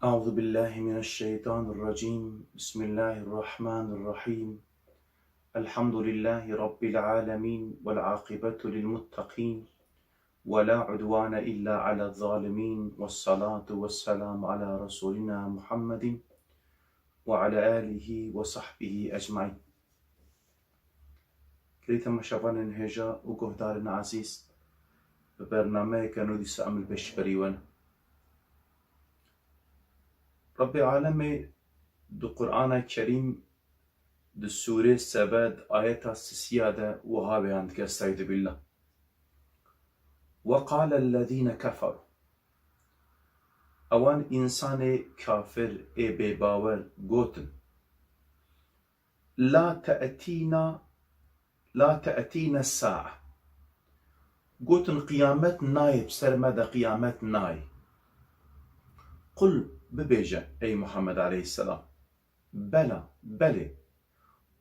أعوذ بالله من الشيطان الرجيم بسم الله الرحمن الرحيم الحمد لله رب العالمين والعاقبة للمتقين ولا عدوان إلا على الظالمين والصلاة والسلام على رسولنا محمد وعلى آله وصحبه أجمعين. كريتا مشافان هجا وقهدارنا عزيز ببرنامج كانوا دي سأمل بشبريوان رب العالمين دو قرآن الكريم دو سورة سبد آيات السيادة وهابي عندك استعيذ بالله. وقال الذين كفروا اوان انسان كافر بباور قوتن لا تأتينا الساعة قوتن قيامت ناي بسرمد قيامت ناي. قل ببيجة أي محمد عليه السلام بلى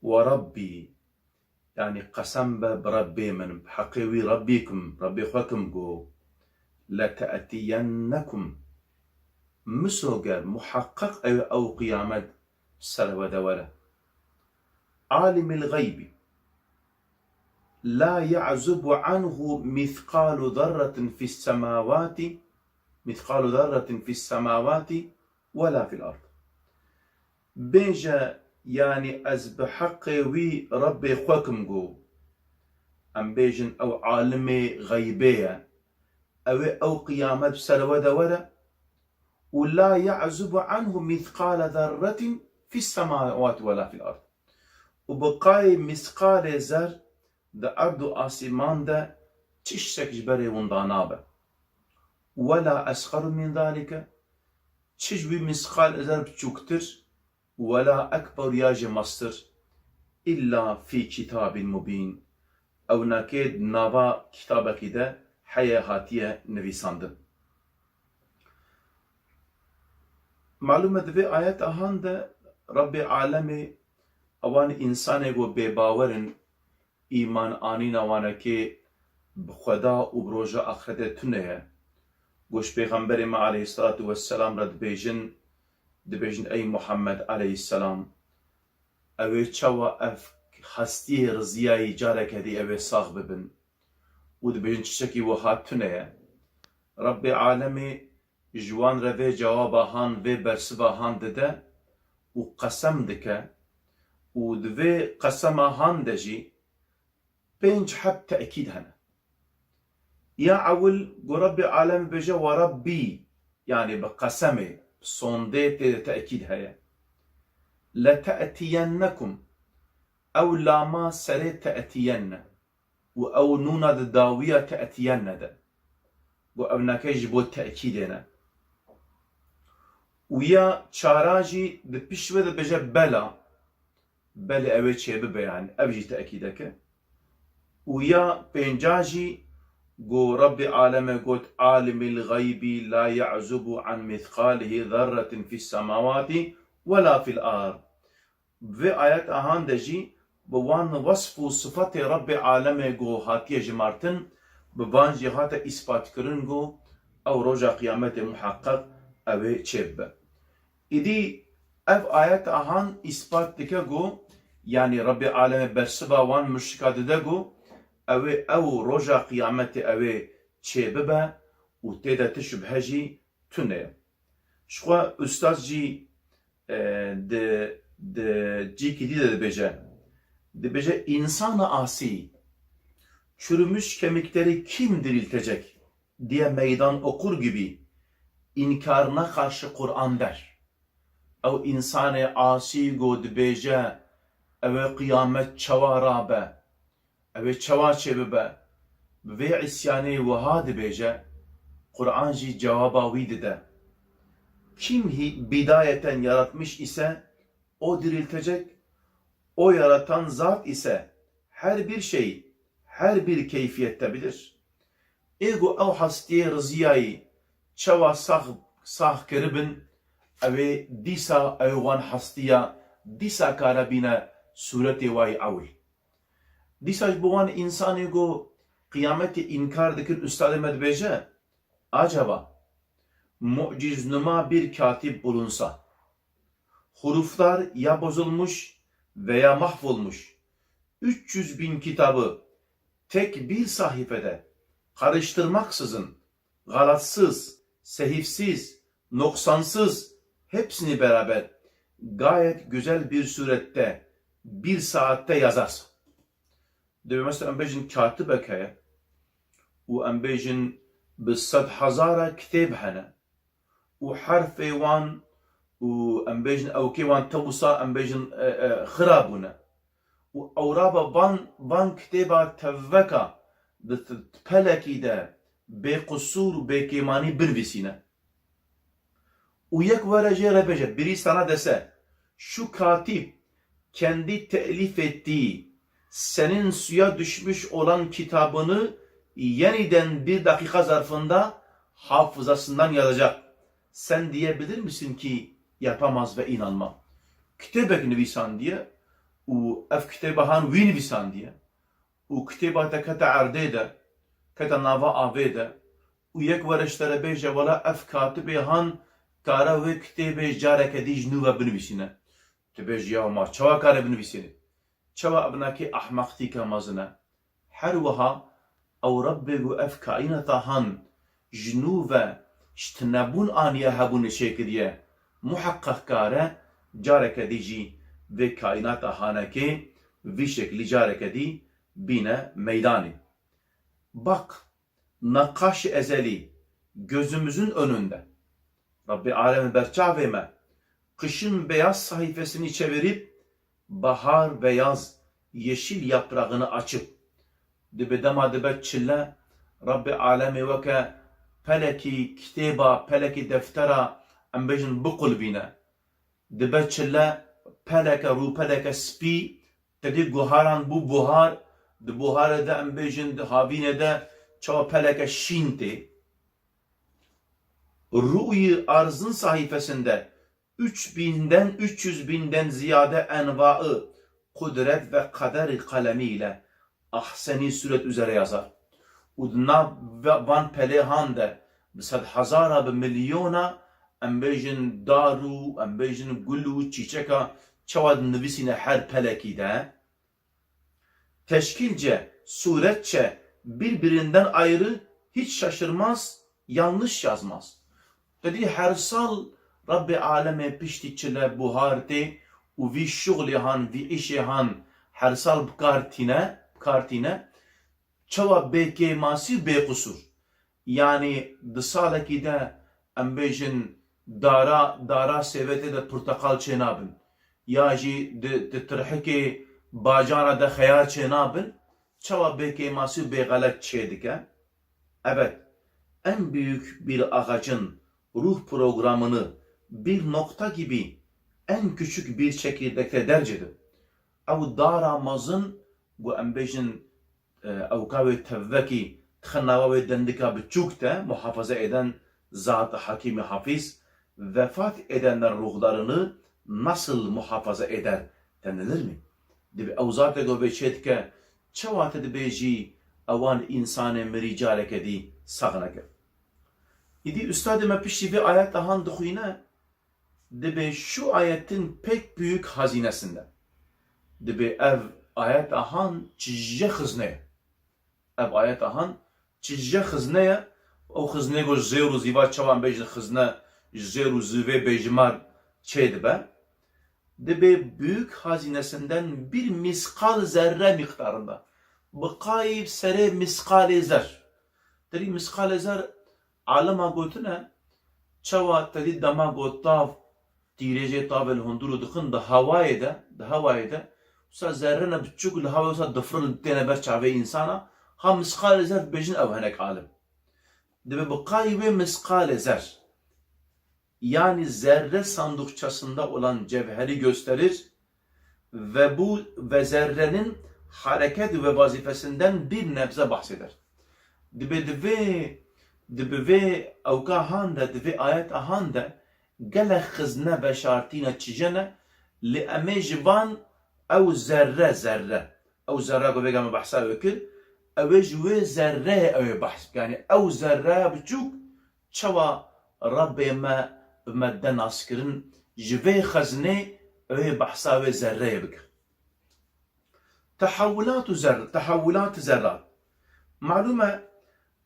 وربي يعني قسم بربي من بحقيوي ربيكم ربي خوكم قو لتأتينكم مسوغر محقق أو قيامت سر ودولة. عالم الغيب لا يعزب عنه مثقال ذرة في السماوات ولا في الأرض. بيجا يعني از بحقي وي ربي خوكم قو ام بيجن او عالمي غيبية او قيامت بسر ودولة ولا يعزب عنه مثقال ذرة في السماوات ولا في الأرض. وبقاي مثقال ذر دا أرض آسمان دا تشتك جبري وندانابه ولا أسخر من ذلك تشجوي مثقال ذر بتشوكتر ولا أكبر ياجي مصر إلا في كتاب مبين أو ناكيد نابا كتابك ده حياتية نويساندن. معلومة في آيات أهان ده رب عالمي اوان انسانه گو بباورن ایمان آنین اوانه که بخدا و بروژه آخرت تونه گوش پیغمبر ما علیه الصلاة والسلام رد دبیجن ای محمد علیه السلام اوه چوا اف هستی رزیای جاره کدی اوه ساغ ببن و دبیجن چشکی و هات تونه رب عالمی جوان روی جواب هان و برسبا هان دده و قسم دکه و دوی قسم هان دجی پنج حب تأكيد هنا. يا عول رب العالم بجا وربي يعني بقسمه صنديت تأكيد هيا لتأتينكم أو لاما سري تأتين أو نونا داوية تأتين ده وأبناك يجبو تأكيدنا ويا شاراجي ببشوة بجا بلا اوه چه ببه يعني ابجي تأكيدك ويا بينجاجي قو رب عالمه قوت عالم الغيب لا يعزب عن مثقاله ذرة في السماوات ولا في الأرض. في آيات أهان دجي بوان وصف صفات رب عالمه قو هاتيه جمارتن بوان جهات إثبات كرن قو أو رجا قيامت محقق اوه چه ببه. إدي اف آيات أهان إثبات دكا قو يعني رب العالمين برسبا وان مشكات دقو او رجا قيامت اوه چه ببا و تيدا تشبه جي تونه. شخوا استاذ جي جي كدي de beje insana asi çürümüş kemikleri kim diriltecek diye meydan okur gibi inkarına karşı Kur'an der. او انسان عاصی گود بیجه اوه قیامت چوا رابه اوه چوا چه ببه به عصیانه وها دی بیجه قرآن جی cevaba vidi de kim bidayeten yaratmış ise o diriltecek, o yaratan zat ise her bir şey her bir keyfiyette bilir. Ego ev hastiye rıziyayı çava sah keribin اوه دیسا ایوان حستیا دیسا کارابینا صورت وای اول دیسا بوان انسانی گو قیامت انکار دکر استاد مدبیجه acaba muciznuma bir katip bulunsa, huruflar ya bozulmuş veya mahvolmuş, 300 bin kitabı tek bir sayfede karıştırmaksızın, galatsız, sehifsiz, noksansız hepsini beraber gayet güzel bir surette bir saatte yazarsın. Mesela embejin katibek heye و embejin بالصد حزارة كتاب هنا وحرف وان وأمبيجن أو كيوان توصى أمبيجن خرابنا وأورابا بان كتابا تفكا تبلكي دا بقصور وبكيماني بنفسينا ويك ورجي ربجة بري sana dese şu katip kendi telif ettiği senin suya düşmüş olan kitabını yeniden bir dakika zarfında hafızasından yazacak. Sen diyebilir misin ki yapamaz ve inanmam. Kitebek nivisan diye u ev kitebahan vi nivisan diye u kitebata kata ardede kata nava avede u yek vereştere beje wala ev katibehan kara ve kitebe jareke dij nuva binivisine. Tebej ya ma çava kare binivisine. Çava abnaki ahmakti kamazına. Her vaha او ربي اف كائنتهن جنوبه اشتنبون انيا هبون شكريه محقق كاره جارك ديجي ve kainathanaki bir şekli carekedi bine meydani. Bak, nakaş ezeli gözümüzün önünde. Rabbi alemi berçaveme kışın beyaz sayfasını çevirip bahar beyaz yeşil yaprağını açıp dibe dema dibe çille Rabbi alemi veke peleki kitaba peleki deftera embejin bu kulbine dibe çille peleke ru peleke spi dedi guharan bu buhar di buharı da embejin havine de çava peleke şinti ru'yu arzın sayfasında 3000'den 300.000'den ziyade envaı kudret ve kader kalemiyle ahseni suret üzere yazar. Udna van pelehan de bisad hazara be milyona embejin daru, embejin gulu, çiçeka çavad nüvisine her peleki de teşkilce, suretçe birbirinden ayrı hiç şaşırmaz, yanlış yazmaz. Dedi her sal Rabbi aleme piştiçile buharti u vi şuglihan, vi işehan her sal kartine çava bekemasi bekusur. Yani dışarıdaki de embejin dara sevete de portakal çenabın. Yaji de tırhike bacana da khayar çenabın. Çava bekemasi begalet çedike. Evet, en büyük bir ağacın ruh programını bir nokta gibi en küçük bir çekirdekte dercedir. Ev daramazın bu embejin evkavi tevveki txannava ve dendika bütçükte muhafaza eden Zat-ı Hakimi Hafiz vefat edenler ruhlarını nasıl muhafaza eder denilir mi? Dibi ev zat-ı göbe çetke çavat edibeci avan insane mericarek edi sağınake. İdi üstadime pişti bir ayet daha duhuyne dibi şu ayetin pek büyük hazinesinde. Dibi ev ayet ahan çizce hızneye. Ev ayet ahan çizce hızneye. O hızneye go zeru ziva çavan bejde hızne zeru zive bejmar çeydi be. Dibi büyük hazinesinden bir miskal zerre miktarında. Bıkayib sere miskal zer. Dedi miskal zer alema gotune çava dedi dama gotav tirece tavel hunduru dıkın da havaya da usa zerrene bütçük li havaya usa dıfrıl tene ber çave insana ha miskal zer bejin evhenek alim. Dibe bıkayib miskal zer. Yani zerre sandıkçasında olan cevheri gösterir ve zerrenin hareket ve vazifesinden bir nebze bahseder. Dibe evka handa, dibe ayet ahanda gele hızne ve şartine çicene li emejvan ev zerre. Ev zerre ko vegame bahsa vekir ev zerre ev bahs. Yani ev zerre buçuk çava Rabbi me de naskirin ji vê xezine ew behsa wê zerreyê bike. Tehewulat zerrat. Malum e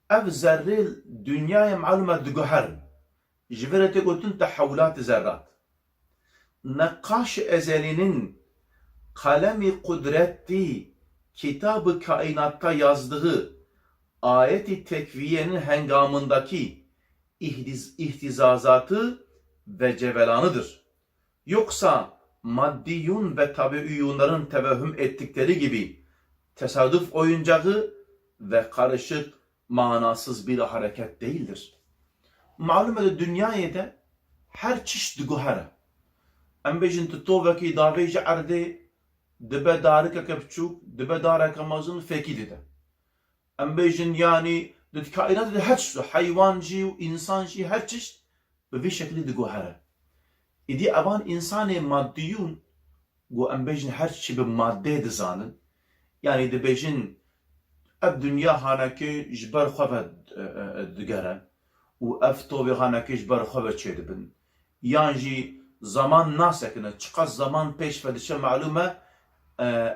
ev zerrê dünyaya malum e diguherin. Ji vê re tê gotin tehewulat zerrat. Neqqaş ezelinin kalemi kudretli kitab-ı kainatta yazdığı ayet-i tekviyenin hengamındaki ihtizazatı ve cevelanıdır. Yoksa maddiyun ve tabiiyunların tevehhüm ettikleri gibi tesadüf oyuncağı ve karışık manasız bir hareket değildir. Malum edo dünyaya da her çeşit guhara. Em bejin tutovaki daveci arde dibe darika küçük, dibe darika mazın fekidi de. Em bejin yani kainat her çeşit hayvancı, insancı her çeşit bir şekilde guhara. İdi avan insanı maddiyun go em bejin her çeşit bir madde dizanın. Yani de bejin ev dünya hanaki jber xwe digere û ev tovê hanaki jber xwe çêdibin. Yan jî zaman nasekine, çiqas zaman pêş ve dişe malum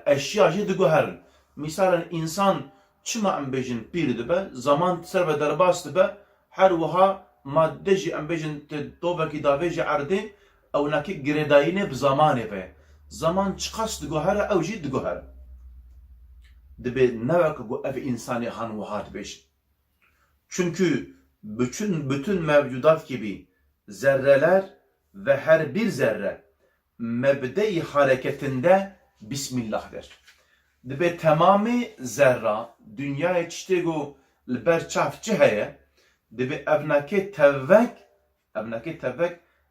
eşya jî diguherin. Misalan insan çima em bêjin pîr dibe, zaman ser ve derbas dibe, her wiha madde jî em bêjin tovekî davê jî erdê ew nakî girêdayînê bi zamanê ve. Zaman çiqas diguhere ew jî diguhere. Dibe nevek gu ev insani han wiha dibêjin. Çünkü bütün mevcudat gibi zerreler ve her bir zerre mebde-i hareketinde Bismillah der. Dibe tamamı zerra dünyaya çiştegu berçaf ciheye dibe evnaki tevvek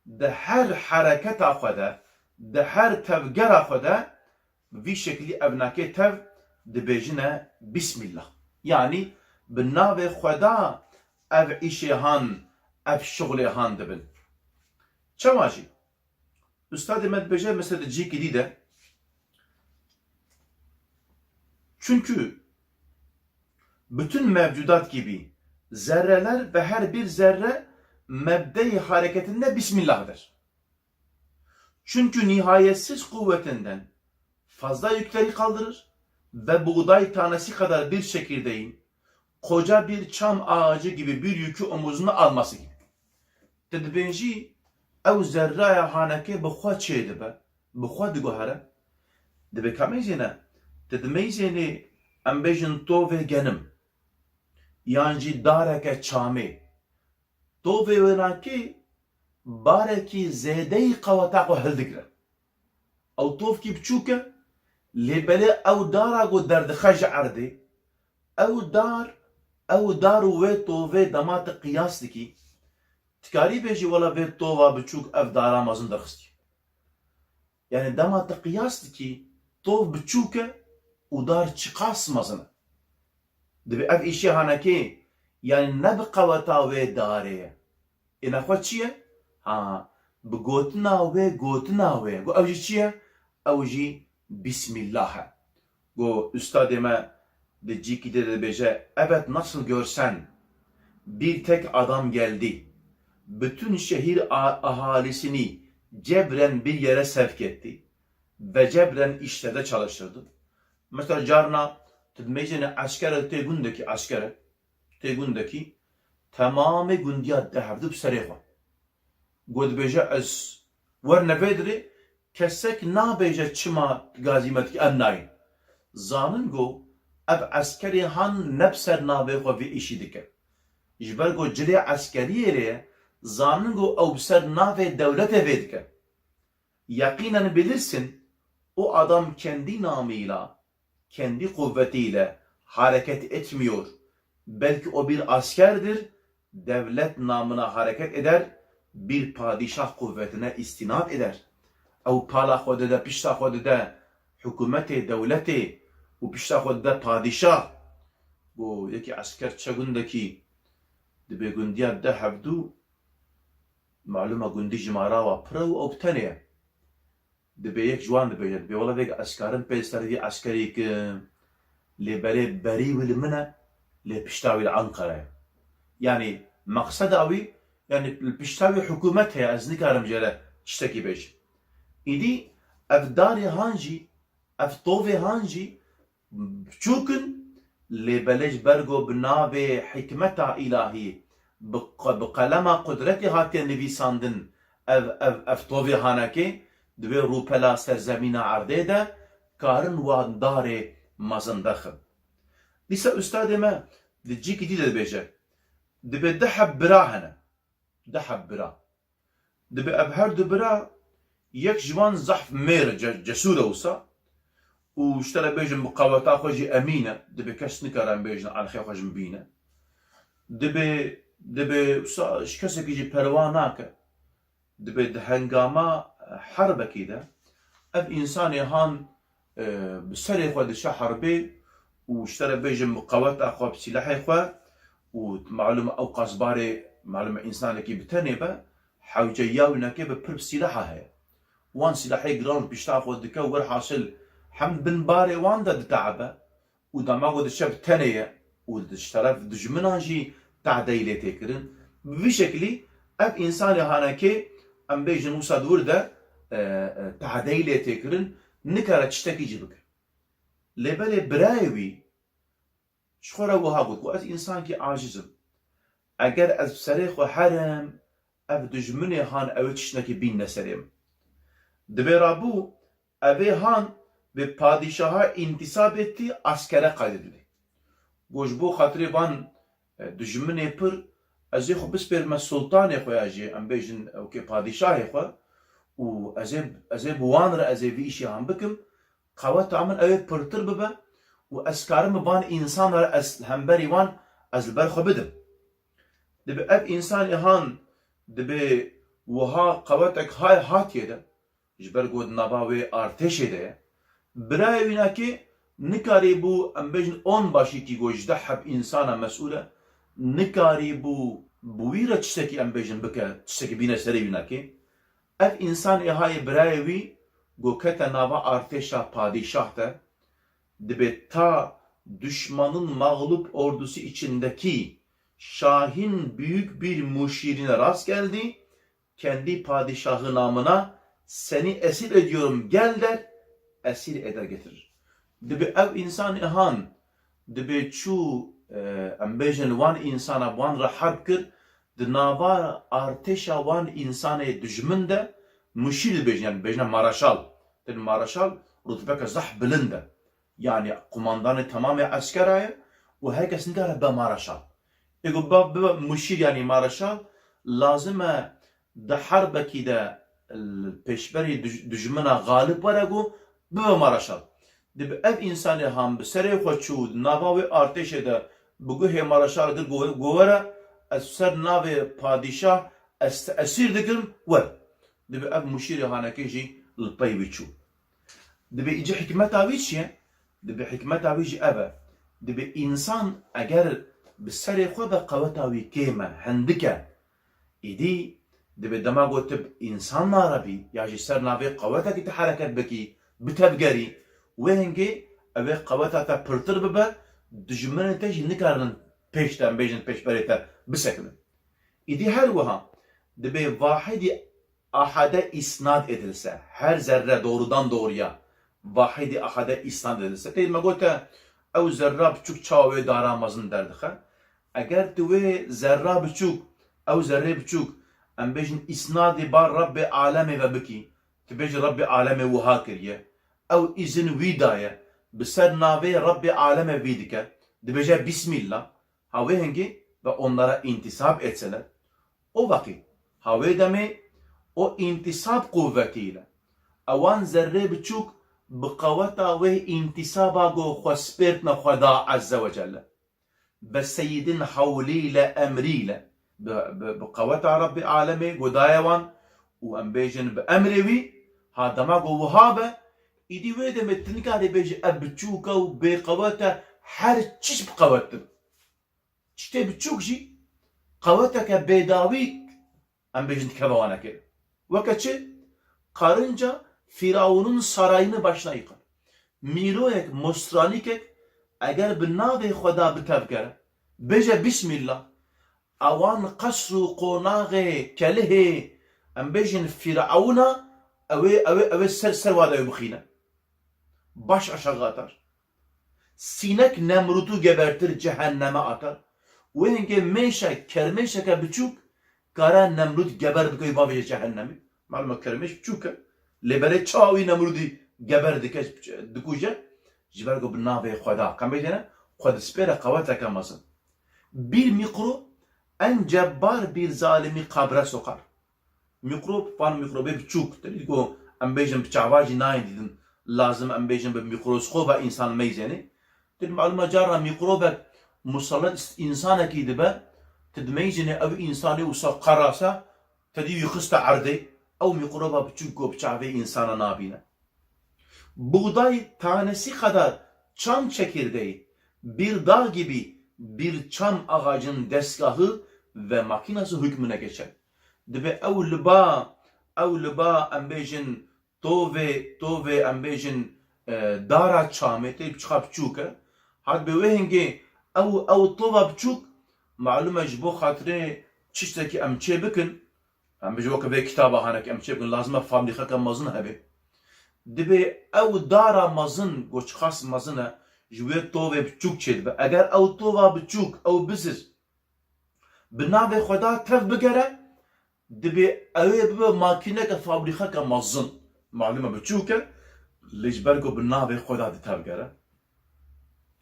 de her hareket akhada de her tevger akhada vi şekli evnaki tev dibejine Bismillah. Yani binave Xuda ev işi han ev şughli han dibin. Çawa jî Üstad medbeje mesela cikidi de çünkü bütün mevcudat gibi zerreler ve her bir zerre mebde-i hareketinde Bismillah'dır. Çünkü nihayetsiz kuvvetinden fazla yükleri kaldırır ve buğday tanesi kadar bir çekirdeğin koca bir çam ağacı gibi bir yükü omuzuna alması gibi. Tedbenci ev zerraya haneke bixwa çê dibe, bixwa diguhere, dibe kamezine, tedmeyzeni em bêjin tovê genim, yan jî dareke çamê, tovê wê nakê barekî zêdeyî qeweta xwe hildigire. Ew tovkî biçûk e, lêbelê ew dara got derdixe ji erdê, ew dar û wê tovê dematê qiyas dikî, tikarî bêjî wela vê tova biçûk ev dara mezin derxistî. Yani dematê qiyas dikî, tov biçûk e û dar çiqas mezin e. Dibe ev îşê hanekê yani ne bi qeweta wê darê ye. Êna xwe çi ye? Ha, bi gotina wê. Go ew jî çi ye? Ew jî Bismillah e. Go üstadê me de cikîde de dibêje, evet nasıl görsen bir tek adam geldi. Bütün şehir ahalisini cebren bir yere sevk etti ve cebren işlerde çalıştırdı. Mesela carna tedmeycene askere tegundaki tamamı gündiyat dehevdi bserêxwe. God bêje ez werne vêdirê kesek nabêje çima gazimetki em nayên. Zanin go ev askerê han nebser navê xwe vê îşî dike. Ji ber go cilê askeriyê re zanin go ew ser navê devletê vê dike. Yakinen bilirsin o adam kendi namıyla, kendi kuvvetiyle hareket etmiyor. Belki o bir askerdir, devlet namına hareket eder, bir padişah kuvvetine istinad eder. Ev pala xwe de pişta xwe de hükümeti, devleti û pişta xwe de padişah. Bu yekî asker çegundekî dibe gundiya de hevdû maluma gundî ji ma rawa pira û ew bi tenê ye. Dibe yek ciwan dibêje, dibe wela vêga eskarin pê servî askerî ki lêberê berî wî li min e, lê pişta wî li Enqereyê. Yani makseda wî yani piştavi hükümet heye ez nikarim jere tiştekî bêjim. İdî ev darê hanjî, ev tovê hanjî çûkin lêbelej bergo bi navê hikmeta ilahî bi qelema kudretê hatiye nivîsandin ev tovê hanekê divê rûpela serzemîna erdê de karin wan darê mezin dixin. Dîsa ustadê me di cîkî dî de dibêje dibe diheb bira hene. Diheb bira. Dibe ev her du bira yek ji wan zehf mêr cesûr e wisa û ji te re bêjin bi qeweta xwe jî emîn e. Dibe kes nikarin bêjin elxê xwe ji min bîne. Dibe wisa ji kesekî jî perwa nake. Dibe di hengama herbekî de ev însanê han bi serê xwe diçe herbê û ji te re bêjin bi qeweta xwe bi silahê xwe û malum ew qezbarê malum însanekî bi tenê be hewceya wînekê bi pir sîlaha heye. Wan silahê giran pişta xwe dike û werhasil hem bin barê wan de diteebe û dema diçe bi tenê ye û ji teref dijminan jî tehdeyî lê têkirin. Bi vî şeklî ev însanê hanekê em bêjin wisa dûr de tehdeyî lê têkirin nikare tiştekî jî bike. Lêbelê birayê wî ji xwe re wiha got ku ez însankî acizim. Eger ez bi serê xwe herim ev dijminê han ew ê tiştekî bînne serê min. Dibe rabû evê han bi padîşaha întisab etî askere kaydedilî. Got ji bo xatirê van dijminê pir ez ê xwe bispêrime sultanê xwe ya jî em bêjin ewkê padîşahê xwe û ez ê bi wan re ez ê vî îşê han bikim qeweta min ew ê pirtir bibe û ez karim bi van însan re ez hemberî wan ez li ber xwe bidim. Dibe ev însanê han dibe wiha qewetek hatiye de ji ber got nava wê artêşê de ye birayê wînekê nikarî bû em bêjin on başîkî got ji deheb însana mesûl e nikarî bû bi wî re tiştekî em bêjin bike tiştekî bîne serê wînekê ev însanê hayê birayê wî got kete nava artêşa padîşah de dibe ta düşmanın mağlup ordusu içindeki şahin büyük bir muşirine rast geldi. Kendi padişahı namına seni esir ediyorum gel der, esir eder getirir. Dibe ev insan han dibe çu em bêjin wan insana wan re harb kir di nava artêşa wan insanê dijmin de muşîr dibêjin yani bêjine maraşal. Din maraşal rutbeke zeh bilind e. Yani kumandanê tamamê eskera ye û herkes nikare be maraşal. Ego bibe muşîr yani maraşal lazim e di herbekî de pêşberî dijmina galib were got bibe maraşal. Dibe ev însanê han bi serê xwe çû di nava wê artêşê de bi guhê maraşal dir got were ez ser navê padîşah esîr dikim wer. Dibe ev muşîrê hanekê jî li pey wî çû. Dibe îcî hikmeta wî çi ye? Dibe hikmeta wî jî ev e. Dibe însan eger bi serê xwe be qeweta wî kêm e hindik e îdî dibe dema gotib însan narabî ya jî ser navê qewetekî te hereket bikî bitevgerî wê hingê ev ê qeweta te pirtir bibe dijminê te jî nikarin pêş te em bêjin pêşberê te bisekinin. İdî her wiha dibe vahidî ahade isnad edilse her zerre doğrudan doğruya vahidî ahade isnad edilse tê me gote ew zerra biçûk çawa wê dara mezin derdixe eger tu wê zerra biçûk ew zerrê biçûk em bêjin îsnadê bar Rabbê alemê ve bikî tu bêjî Rabbê alemê wiha kiriye ew îzin wî daye bi ser navê Rabbê alemê vî dike dibêje Bismillah ha wê hingê ve onlara intisab etseler o vakit ha wê demê o intisab kuvvetiyle ewan zerrê biçûk bi qeweta wê intisaba got xwe spêrtne Xweda Azze ve Celle bi seyidin hewlîyle emrîyle bi qeweta Rabbê alemê godaye wan û em bêjin bi emrê wî ha dema got wiha be îdî wê demê tu nikarî bêjî ev biçûk e û bêqewet e her çiş bi qewettir. Tiştê biçûk jî qeweteke bêdawî em bêjin dikeve wanekê. Weke çi? Karınca Firavun'un sarayını başına yıkar. Miroyek, mostranîkek eger bi navê Xweda bitevgere bêje Bismillah اوان قصر و قوناغ كله ام بيجن فرعون او سر وادا بخينه baş aşağı atar. Sinek Nemrut'u gebertir, cehenneme atar. Ve henge meşe, kermeşeke biçuk, kara Nemrut geberdi koyu babaya cehennemi. Malum kermeş biçuk. Lebere çavi Nemrut'u geberdi keş dikuje. Jibergo binave khoda. Kambeydene, khod spere kavata kamasın. Bir mikro en cebbar bir zalimi kabre sokar. Mikrop van mikrobe biçuk. Dedi ko ambejin bıçavaji nayin dedin. Lazım ambejin bir mikroskoba insan meyzeni. Dedi maluma jarra mikrobek musallat insan akidi be. Tedmeyzini ev insanı usa karasa. Tedi yıkısta ardi. Ev mikroba biçuk ko bıçavi insana nabine. Buğday tanesi kadar çam çekirdeği bir dağ gibi bir çam ağacın destgahı ve makinesi hükmüne geçer. Dibe evlba ambejin tove ambejin dara çamete çıkap çuka. Had be wehenge ev tova bçuk malume jbo khatre çişteki emçe bikin. Ambej vaka ve kitaba hanek emçe bikin lazım fabrika kamazın habe. Dibe ev dara mazın goçkas mazına jwe tove bçuk çedbe. Eğer ev tova bçuk ev bizir binave khoda tev bigere dibe ev be makine ka fabrika kamazın malume bçuka lejbergo binave khoda tev bigere.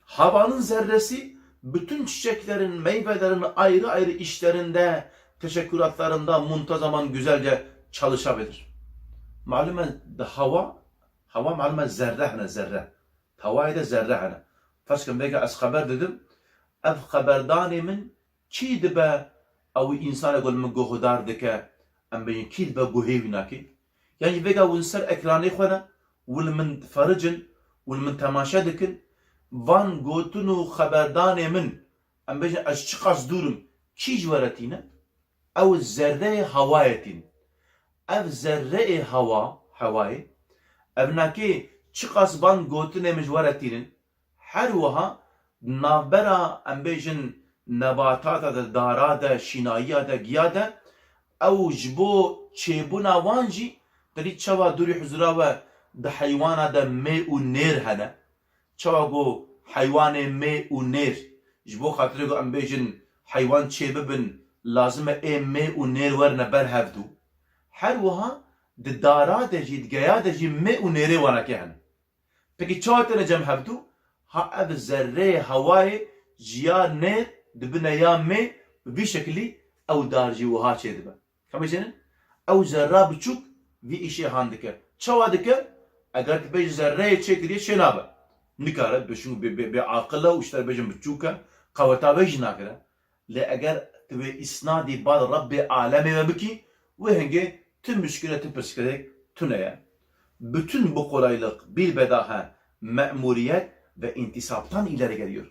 Havanın zerresi bütün çiçeklerin, meyvelerin ayrı ayrı işlerinde, teşekküratlarında muntazaman güzelce çalışabilir. Malumen hava malumen zerre. Havayı da zerre. Farsken bege az haber dedim. Ev haberdani min çi dibe ev insana gol min gohudar dike em beyin ki dibe gohevina ki. Yani bege winser ekranı khona ul min faricin ul min temaşa dikin van gotunu haberdanê min em bêjin ez çi qas dûrim kî ji we re tîne ew zerreyê hewayê tîn ev zerreyê hewayê ev nakê çi qas van gotinê min ji we re tînin her wiha navbera em bêjin nebatata de dara de şînayiya de giya de ew ji bo çêbûna wan jî derî çawa dûrî huzura we di heywana de mê û nêr hene çawa go hayvanê mê û nêr ji bo xatirê go em bêjin heywan çê bibin lazim e ê mê û nêr werne ber hevdû her wiha di dara de jî di geya de jî mê û nêrê wanekê hene. Pekî çawa têne cem hevdû? Ha ev zerreyê hewayê jiya nêr dibine ya mê bi vî şeklî ew dar jî wiha çê dibe. Xemêjînin ew zerra biçûk vî îşê han dike. Çawa dike? Eger tu bêjî zerreyê çê kiriye çê nabe. Nikare be akılla u işler bejim biçûka qaweta ve jî nakire. Lê eger tu vê îsnadî bal Rabbê alemê ve bikî wê hengê tu müşkile tu pirsgirêk tune ye. Bütün bu kolaylık bilbedahe me'muriyet ve intisaptan ileri geliyor.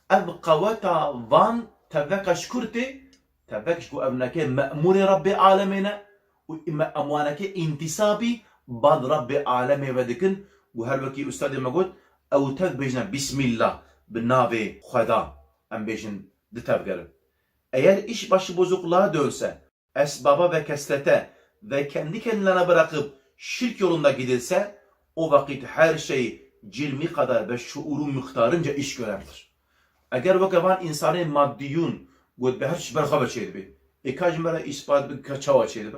Ev qaweta van tevek eşkurti tevek şku evneke me'muri Rabbê alemêne û emwaneke intisabi bal Rabbê alemê ve dikin û her wekî ustadê me got ew tev bêjne Bismillah bi navê Xweda em bêjin di tev gerin. Eğer iş başı bozukluğa dönse, esbaba ve kesrete ve kendi kendilerine bırakıp şirk yolunda gidilse, o vakit her şey cilmi kadar ve şuurun miktarınca iş görerdir. Eğer vakavan insanı maddiyun god be her şey berxabe çeydi. Ekajmara ispat bi kaçava çeydi.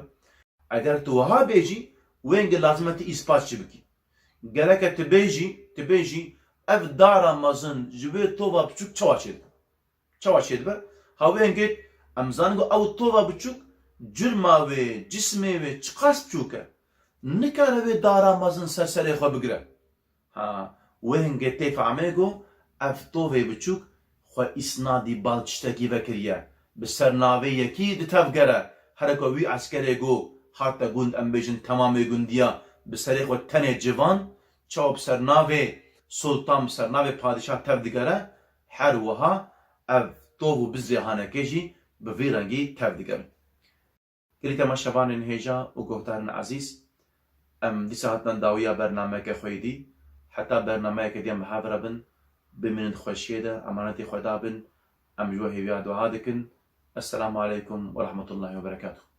Eğer tu ha beji wenge lazımeti ispat çibiki. Gerek tebêjî ev dara mezin ji wê tova biçûk çawa çêdibe ha wê hengê em zanin ku ew tova biçûk cirma wê cismê wê çi qas biçûk e nikare wê dara mezin ser serê xwe bigire ha wê hengê tê feamê got ev tovê biçûk xwe îsnadî bal tiştekî vekiriye bi ser navê yekî di tev gere here ku wî eskerê got hate gund em bêjin temamê gundiya bi serê xwe tenê civan çawa bi ser navê sultan bi ser navê padişah tev digere her wiha ev tov û bizê hanekê jî bi vî rengî tev digerin. Gelî te meşevanên hêja û guhdarên ezîz em dîsa hatin dawiya bernameyeke xwedî heta bernameyeke diye mihevre bin bimînin xweşiyê de emanetê Xweda bin em ji we hêviya duha dikin Esselamu Aleyküm ve Rahmetullahi ve Berekatuhu.